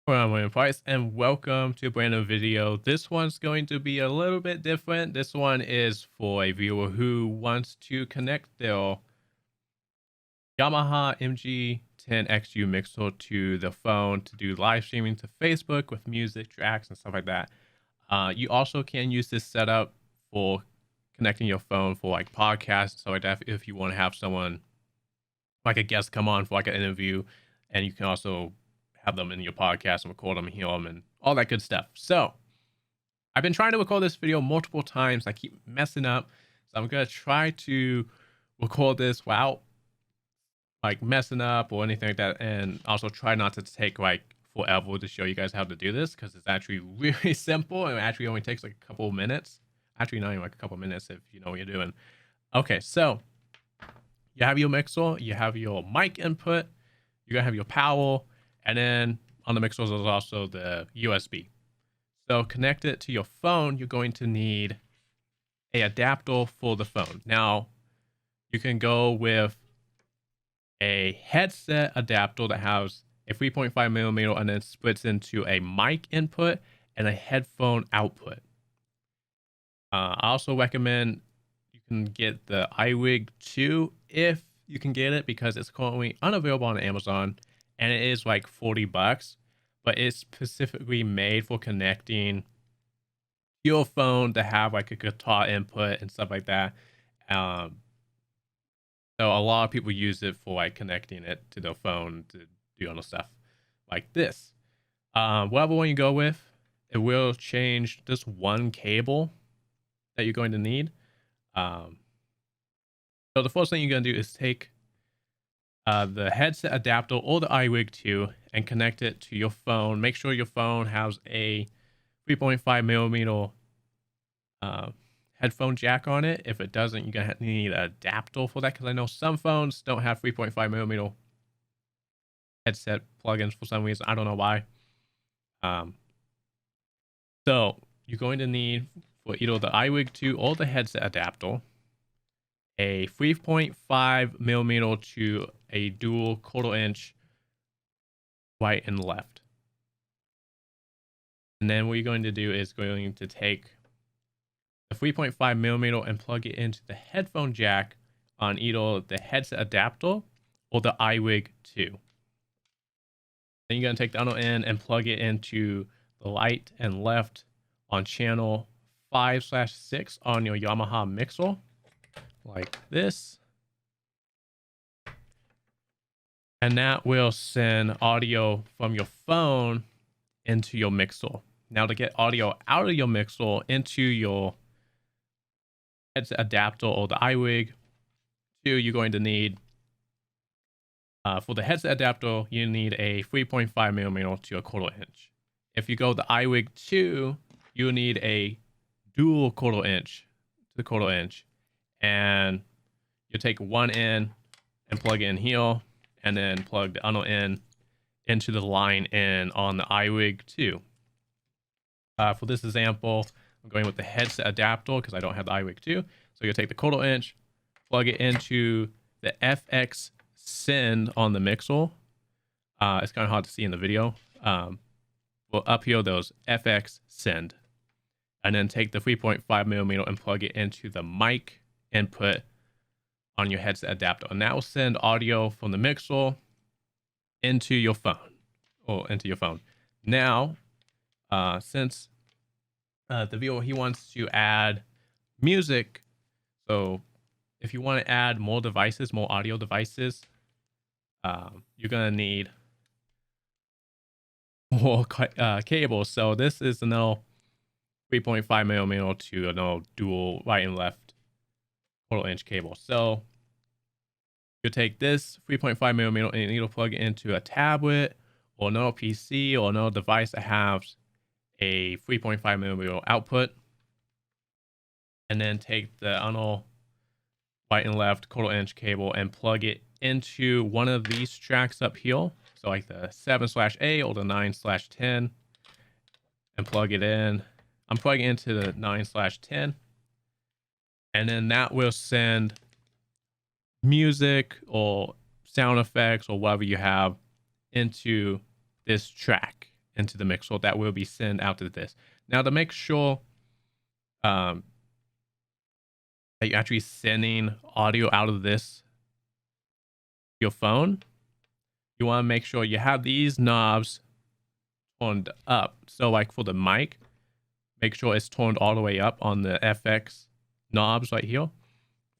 Well, I'm William Price, and welcome to a brand new video. This one's going to be a little bit different. This one is for a viewer who wants to connect their Yamaha MG10XU mixer to the phone to do live streaming to Facebook with music tracks and stuff like that. You also can use this setup for connecting your phone for like podcasts and stuff like that if you want to have someone like a guest come on for like an interview, and you can also have them in your podcast and record them and hear them and all that good stuff. So I've been trying to record this video multiple times. I keep messing up. So I'm going to try to record this without like messing up or anything like that. And also try not to take like forever to show you guys how to do this, because it's actually really simple and it actually only takes like a couple of minutes. Actually, not even like a couple of minutes if you know what you're doing. Okay, so you have your mixer, you have your mic input, you're going to have your power, and then on the mixers, there's also the USB. So connect it to your phone. You're going to need a adapter for the phone. Now, you can go with a headset adapter that has a 3.5 millimeter and then splits into a mic input and a headphone output. I also recommend you can get the iRig 2 if you can get it, because it's currently unavailable on Amazon. And it is like $40, but it's specifically made for connecting your phone to have like a guitar input and stuff like that. So a lot of people use it for like connecting it to their phone to do other stuff like this. Whatever one you go with, it will change this one cable that you're going to need. So the first thing you're going to do is take the headset adapter or the iRig 2 and connect it to your phone. Make sure your phone has a 3.5 millimeter headphone jack on it. If it doesn't, you're going to need an adapter for that, because I know some phones don't have 3.5 millimeter headset plugins for some reason. I don't know why. So you're going to need, for either the iRig 2 or the headset adapter, a 3.5 millimeter to a dual 1/4-inch right and left. And then what you're going to do is going to take the 3.5 millimeter and plug it into the headphone jack on either the headset adapter or the iRig 2. Then you're going to take the other end and plug it into the right and left on channel 5/6 on your Yamaha mixer, like this. And that will send audio from your phone into your mixer. Now, to get audio out of your mixer into your headset adapter or the iRig 2, you're going to need, for the headset adapter, you need a 3.5 millimeter to a 1/4-inch. If you go the iRig 2, you need a dual 1/4-inch to 1/4-inch. And you take one end and plug it in here, and then plug the other end into the line in on the iRig 2. For this example, I'm going with the headset adapter because I don't have the iRig 2. So you take the 1/4-inch, plug it into the FX send on the mixer. It's kind of hard to see in the video. Well, up here, those FX send. And then take the 3.5 millimeter and plug it into the mic input on your headset adapter, and that will send audio from the mixer into your phone, Now, since the viewer, he wants to add music, so if you want to add more devices, more audio devices, you're gonna need more cables. So this is another 3.5 millimeter to another dual right and left 1/4-inch cable. So you take this 3.5 millimeter and either plug it into a tablet or another PC or another device that has a 3.5 millimeter output, and then take the other right and left 1/4-inch cable and plug it into one of these tracks up here. So like the 7/8 or the 9/10, and plug it in. I'm plugging into the 9/10. And then that will send music or sound effects or whatever you have into this track. into the mixer that will be sent out to this. Now, to make sure that you're actually sending audio out of this your phone, you want to make sure you have these knobs turned up. So like for the mic, make sure it's turned all the way up on the FX knobs right here.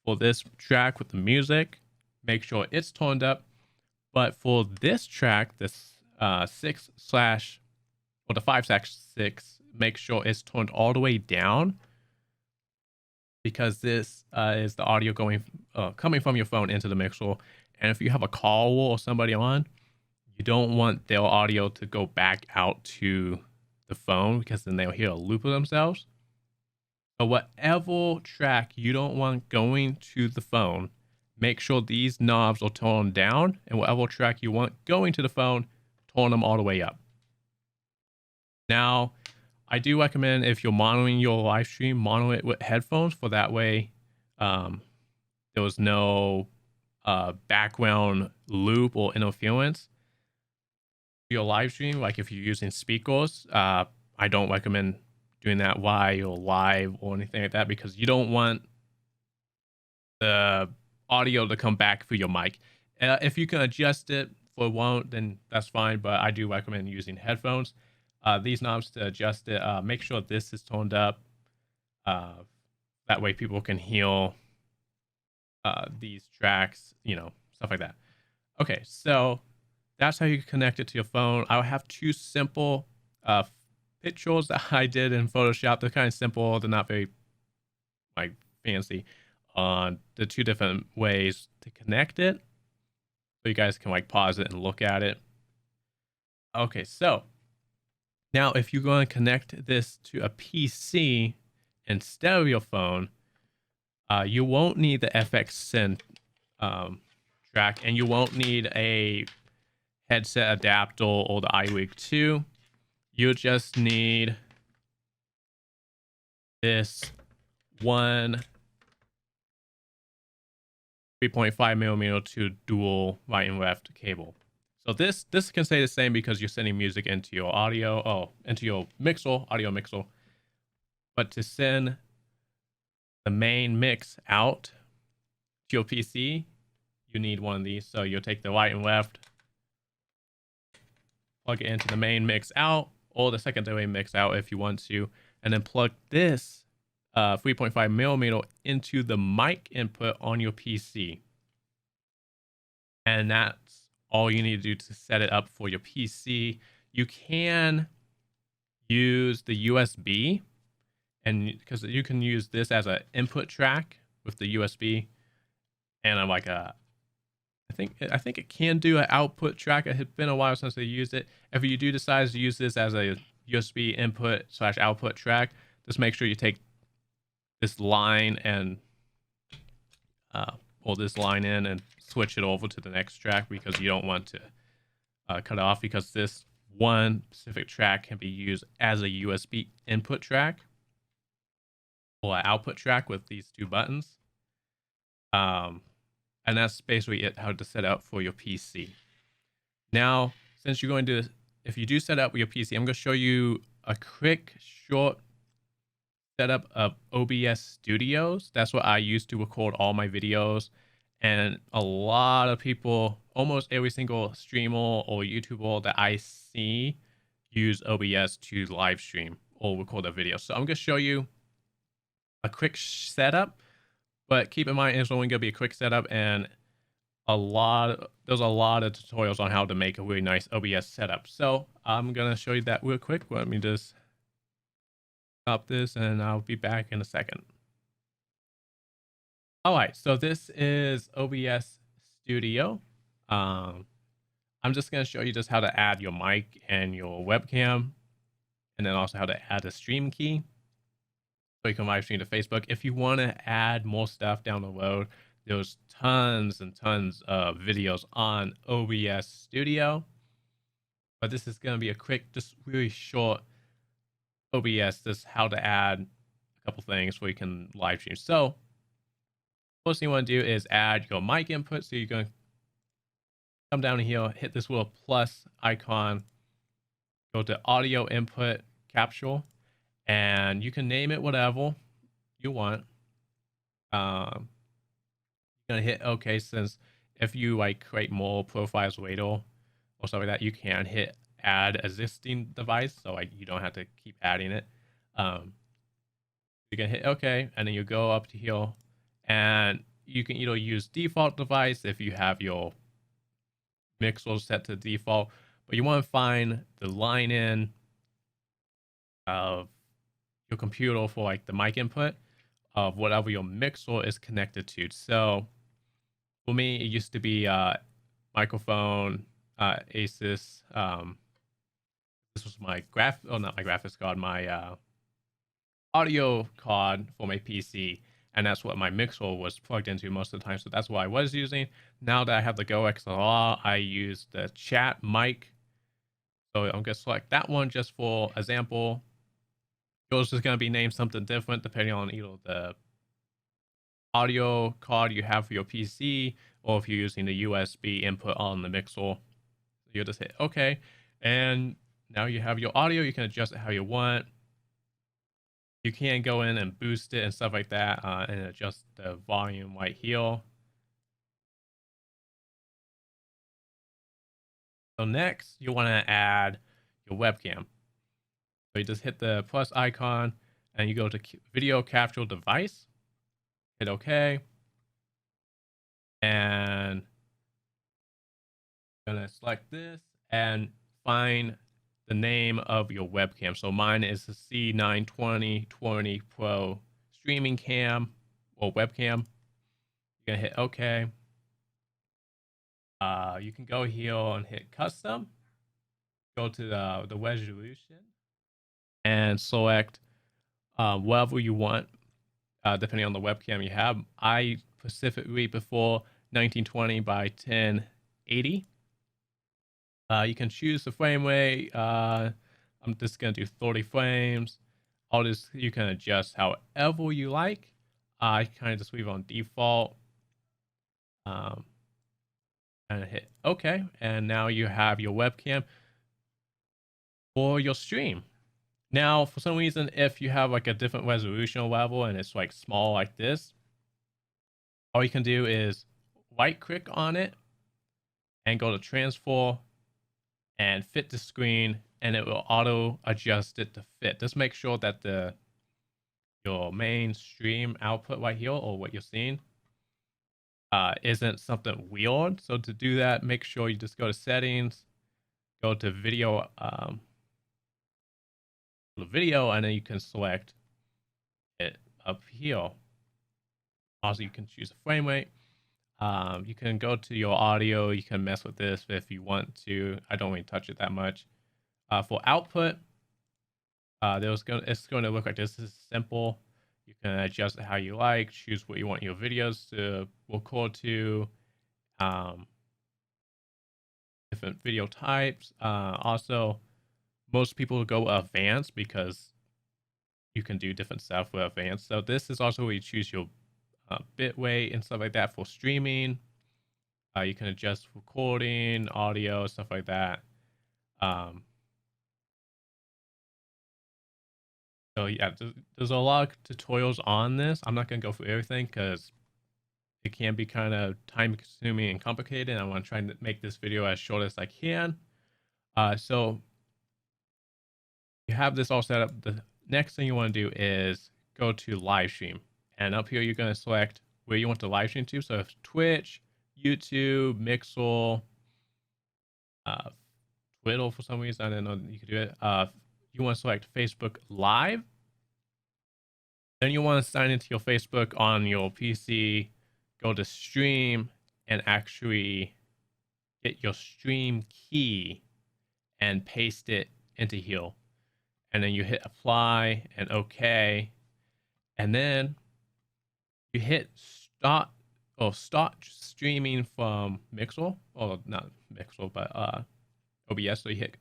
For this track with the music, make sure it's turned up. But for this track, this 6/ or the 5/6, make sure it's turned all the way down, because this is the audio coming from your phone into the mixer. And if you have a call or somebody on, you don't want their audio to go back out to the phone, because then they'll hear a loop of themselves. So whatever track you don't want going to the phone, make sure these knobs are turned down, and whatever track you want going to the phone, turn them all the way up. Now, I do recommend, if you're monitoring your live stream, monitor it with headphones, for that way there was no background loop or interference. Your live stream, like if you're using speakers, I don't recommend doing that while you're live or anything like that, because you don't want the audio to come back through your mic. If you can adjust it for one, then that's fine, but I do recommend using headphones. These knobs to adjust it, make sure this is turned up. That way people can hear these tracks, stuff like that. Okay, so that's how you connect it to your phone. I have two simple pictures that I did in Photoshop. They're kind of simple. They're not very fancy on the two different ways to connect it. So you guys can pause it and look at it. Okay, so now if you're going to connect this to a PC instead of your phone, you won't need the FX Sync track, and you won't need a headset adapter or the iRig 2. You just need this one 3.5mm to dual right and left cable. So this can stay the same because you're sending music into your into your audio mixer. But to send the main mix out to your PC, you need one of these. So you'll take the right and left, plug it into the main mix out, or the secondary mix out if you want to, and then plug this 3.5mm into the mic input on your PC. And that's all you need to do to set it up for your PC. You can use the USB, and because you can use this as an input track with the USB, and I'm I think it can do an output track. It had been a while since I used it. If you do decide to use this as a USB input/output track, just make sure you take this line and pull this line in and switch it over to the next track, because you don't want to cut it off, because this one specific track can be used as a USB input track or an output track with these two buttons. And that's basically it, how to set up for your PC. Now, since you're going to, if you do set up your PC, I'm going to show you a quick, short setup of OBS Studios. That's what I use to record all my videos. And a lot of people, almost every single streamer or YouTuber that I see, use OBS to live stream or record a video. So I'm going to show you a quick setup. But keep in mind, it's only going to be a quick setup, and there's a lot of tutorials on how to make a really nice OBS setup. So I'm going to show you that real quick. Let me just stop this, and I'll be back in a second. All right, so this is OBS Studio. I'm just going to show you just how to add your mic and your webcam, and then also how to add a stream key, so you can live stream to Facebook. If you want to add more stuff down the road, there's tons and tons of videos on OBS Studio. But this is going to be a quick, just really short OBS, just how to add a couple things where you can live stream. So first thing you want to do is add your mic input. So you're going to come down here, hit this little plus icon, go to audio input capsule, and you can name it whatever you want. You're gonna hit OK, since if you like create more profiles later or stuff like that, you can hit add existing device, so like you don't have to keep adding it. You can hit OK, and then you go up to here, and you can either use default device if you have your mixer set to default, but you want to find the line in of your computer for like the mic input of whatever your mixer is connected to. So for me, it used to be microphone, Asus. This was my not my graphics card, my audio card for my PC, and that's what my mixer was plugged into most of the time. So that's what I was using. Now that I have the Go XLR, I use the chat mic. So I'm gonna select that one just for example. Yours is gonna be named something different depending on either the audio card you have for your PC or if you're using the USB input on the mixer. So you'll just hit OK, and now you have your audio. You can adjust it how you want. You can go in and boost it and stuff like that, and adjust the volume right here. So next, you want to add your webcam. So you just hit the plus icon, and you go to video capture device. Hit OK, and I'm gonna select this and find the name of your webcam. So mine is the C920 Pro streaming cam or webcam. You're gonna hit OK. You can go here and hit custom. Go to the resolution and select whatever you want, depending on the webcam you have. I specifically prefer 1920 by 1080. You can choose the frame rate. I'm just gonna do 30 frames. You can adjust however you like. I kind of just leave on default. And hit OK, and now you have your webcam for your stream. Now, for some reason, if you have like a different resolution level and it's like small like this, all you can do is right click on it and go to transfer and fit the screen, and it will auto adjust it to fit. Just make sure that your main stream output right here, or what you're seeing, isn't something weird. So to do that, make sure you just go to settings, go to video, and then you can select it up here. Also, you can choose a frame rate. You can go to your audio. You can mess with this if you want to. I don't really touch it that much. For output, it's going to look like this. This is simple. You can adjust it how you like. Choose what you want your videos to record to. Different video types. Also, most people go advanced because you can do different stuff with advanced. So this is also where you choose your bit rate and stuff like that for streaming. You can adjust recording, audio, stuff like that. So yeah, there's a lot of tutorials on this. I'm not gonna go through everything because it can be kind of time consuming and complicated. I want to try and make this video as short as I can. So you have this all set up. The next thing you want to do is go to live stream, and up here you're going to select where you want to live stream to. So if Twitch, YouTube, Mixer, Twitter, for some reason I didn't know you could do it. You want to select Facebook Live. Then you want to sign into your Facebook on your PC, go to stream, and actually get your stream key and paste it into here. And then you hit apply and OK. And then you hit start streaming from Mixer, or not Mixer, but OBS. So you hit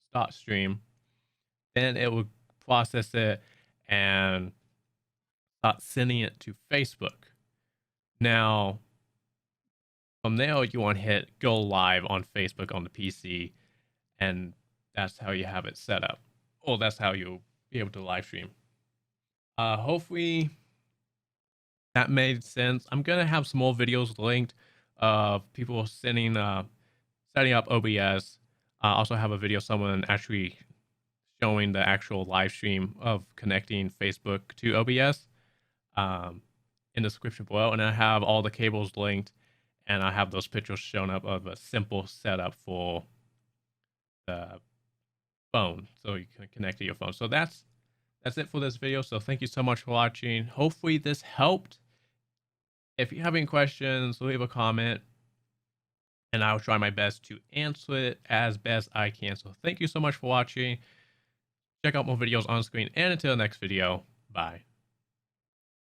start stream. Then it will process it and start sending it to Facebook. Now, from there, you want to hit go live on Facebook on the PC, and that's how you have it set up. Or that's how you'll be able to live stream. Hopefully that made sense. I'm gonna have some more videos linked of people setting up OBS. I also have a video of someone actually showing the actual live stream of connecting Facebook to OBS in the description below. And I have all the cables linked, and I have those pictures shown up of a simple setup for the phone, so you can connect to your phone. So that's it for this video. So thank you so much for watching. Hopefully this helped. If you have any questions, leave a comment, and I'll try my best to answer it as best I can. So thank you so much for watching. Check out more videos on screen, and until the next video, bye.